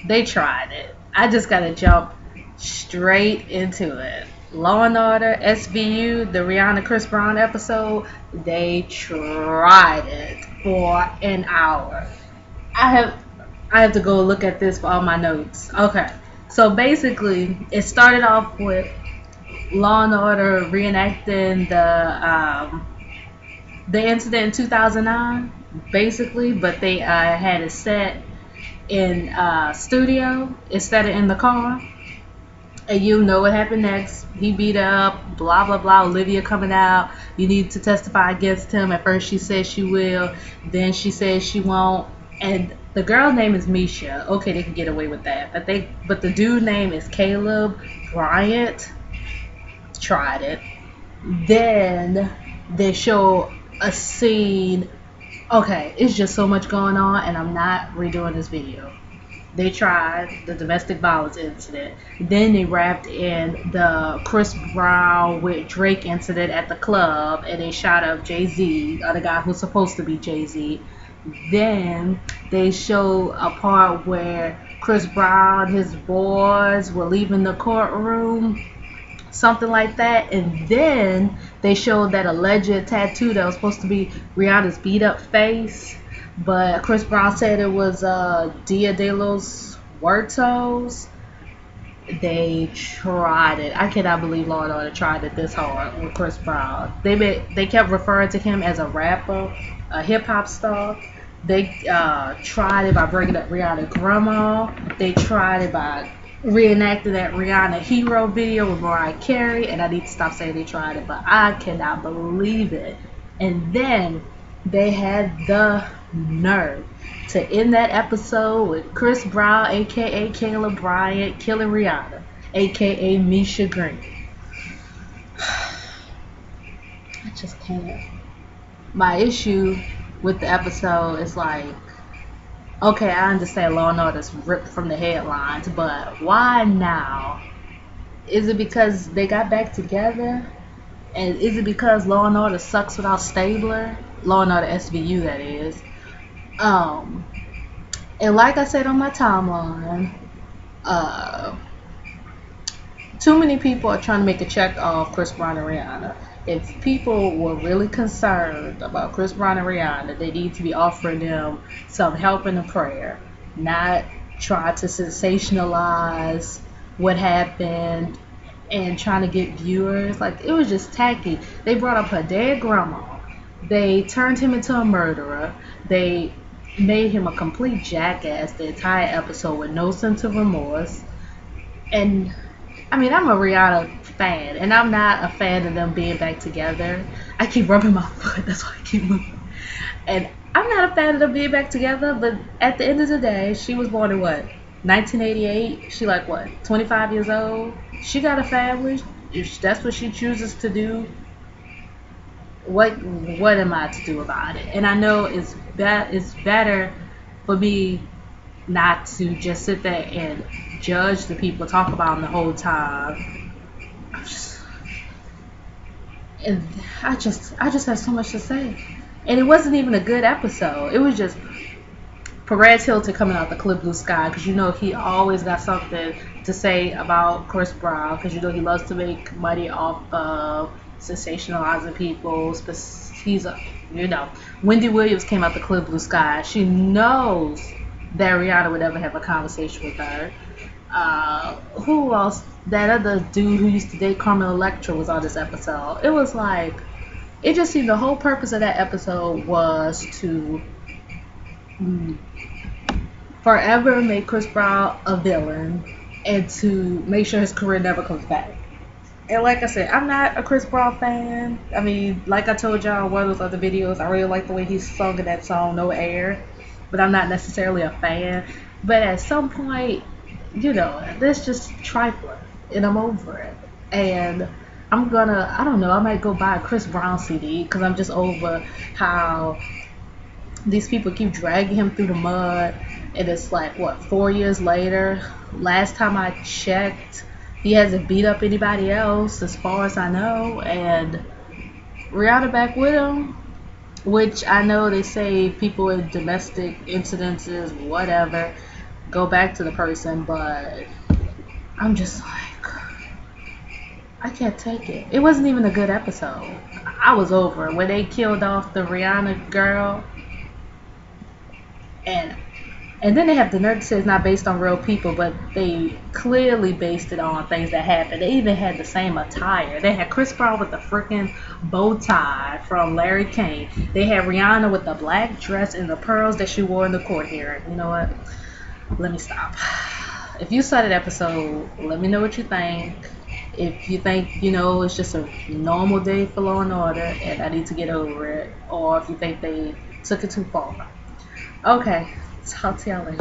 They tried it. I just gotta jump straight into it. Law and Order SVU, the Rihanna Chris Brown episode, they tried it for an hour. I have I have to go look at this for all my notes. Okay. So basically, it started off with Law and Order reenacting the incident in 2009, basically, but they had it set in studio instead of in the car. And you know what happened next. He beat her up, blah, blah, blah. Olivia coming out. You need to testify against him. At first she says she will. Then she says she won't. And the girl name is Misha. Okay, they can get away with that. But the dude name is Caleb Bryant. Tried it. Then they show a scene. Okay, it's just so much going on, and I'm not redoing this video. They tried the domestic violence incident. Then they wrapped in the Chris Brown with Drake incident at the club, and they shot up Jay-Z, the guy who's supposed to be Jay-Z. Then they show a part where Chris Brown, his boys were leaving the courtroom, something like that. And then they showed that alleged tattoo that was supposed to be Rihanna's beat up face, but Chris Brown said it was Dia de los Muertos. They tried it. I cannot believe Law and Order tried it this hard with Chris Brown. They kept referring to him as a rapper, a hip hop star. They tried it by bringing up Rihanna grandma. They tried it by reenacting that Rihanna Hero video with Mariah Carey. And I need to stop saying they tried it, but I cannot believe it. And then they had the nerve to end that episode with Chris Brown, aka Caleb Bryant, killing Rihanna, aka Misha Green. I just can't. My issue with the episode is like, okay, I understand Law and Order's ripped from the headlines, but why now? Is it because they got back together? And is it because Law and Order sucks without Stabler? Law and Order SVU, that is. And like I said on my timeline, too many people are trying to make a check off Chris Brown and Rihanna. If people were really concerned about Chris Brown and Rihanna, they need to be offering them some help and a prayer, not try to sensationalize what happened and trying to get viewers. Like, it was just tacky. They brought up her dead grandma. They turned him into a murderer. They made him a complete jackass the entire episode with no sense of remorse. And I mean, I'm a Rihanna fan, and I'm not a fan of them being back together. I keep rubbing my foot, that's why I keep moving. And I'm not a fan of them being back together, but at the end of the day, she was born in what? 1988? She like what? 25 years old? She got a family. If that's what she chooses to do, what am I to do about it? And I know it's better for me not to just sit there and judge the people, talk about them the whole time. And I just have so much to say. And it wasn't even a good episode. It was just Perez Hilton coming out the clear blue sky, because you know he always got something to say about Chris Brown, because you know he loves to make money off of sensationalizing people. He's a, you know, Wendy Williams came out the clear blue sky. She knows that Rihanna would never have a conversation with her. Who else? That other dude who used to date Carmen Electra was on this episode. It was like, it just seemed the whole purpose of that episode was to forever make Chris Brown a villain and to make sure his career never comes back. And like I said, I'm not a Chris Brown fan. I mean, like I told y'all in one of those other videos, I really like the way he sung in that song, No Air. But I'm not necessarily a fan. But at some point, you know, that's just trifling. And I'm over it. And I'm gonna, I don't know, I might go buy a Chris Brown CD, because I'm just over how these people keep dragging him through the mud. And it's like, what, 4 years later? Last time I checked, he hasn't beat up anybody else, as far as I know. And Rihanna back with him, which I know they say people in domestic incidences, whatever. go back to the person, but I'm just like, I can't take it. It wasn't even a good episode. I was over it. When they killed off the Rihanna girl, and and then they have the nerve to say it's not based on real people, but they clearly based it on things that happened. They even had the same attire. They had Chris Brown with the freaking bow tie from Larry King. They had Rihanna with the black dress and the pearls that she wore in the court hearing. You know what? Let me stop. If you saw that episode, let me know what you think. If you think, it's just a normal day for Law and Order and I need to get over it, or if you think they took it too far. Okay, talk to y'all later.